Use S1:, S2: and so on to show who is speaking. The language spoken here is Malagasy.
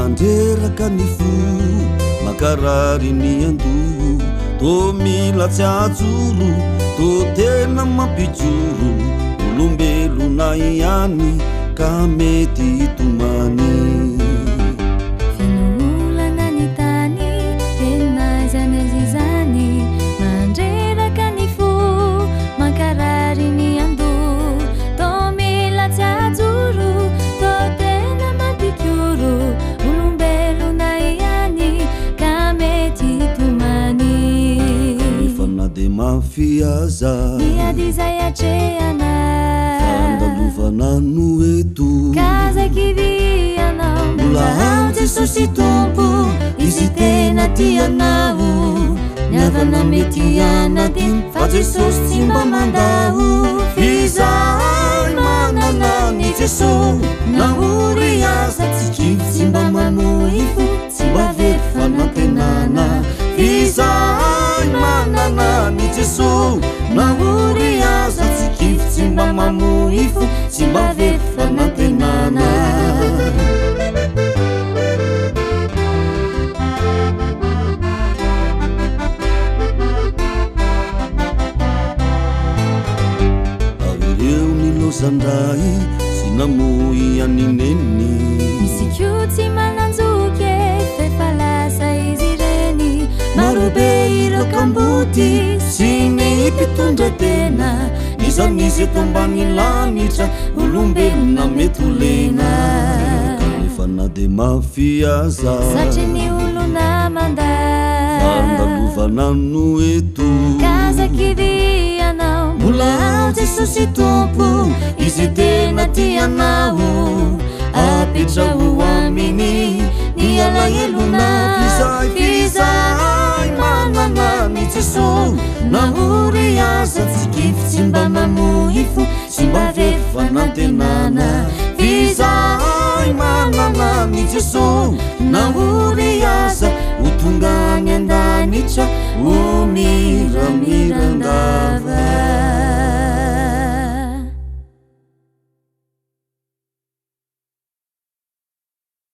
S1: mandreraka ny fo makarary ny andoho tô mila tsy ajoro tô tena mampijoro olombelona ihany ka mety tomany
S2: finolana ny tany tena zany azy zany mandreraka ny fo makarary ny andoho tô mila tsy ajoro tô tena mampijoro olombelona ihany ka mety tomany
S1: efa na de mafiaza
S2: miady zay atreana
S1: fandalovana no eto
S2: kazakivianao
S1: mbola ao jesosy tompo izy tena tianao
S2: niavana mety anatiny fa jesosy tsy mba mandaho
S1: izay manana ny jeso nahory asa tsy kivy tsy mba manohifo tsy mba very fanantenana izay manana ny jeso nahory asa tsy kivy tsy mba manohifo tsy mba very fanantenana avereo ny losandray sy namoy anineny
S2: misy tsy mananjoke fefa lasa izy reny
S1: marobe ireo kamboty sy ny mpitondra tena izanizy eto ambany lanitra olombelona mety olena efa na de mafiaza
S2: satria ny olona manda
S1: fandalovana no eto
S2: kazakivianao
S1: mbola ao jesosy tompo izy tena tianao apetra ho aminy ny alahelona fizay manana ny jeso nahory asa tsy kivy tsy mba mamohifo tsy mba very fanantenana fizay manana ny jeso nahory asa ho tonga any andanitra ho miramiranda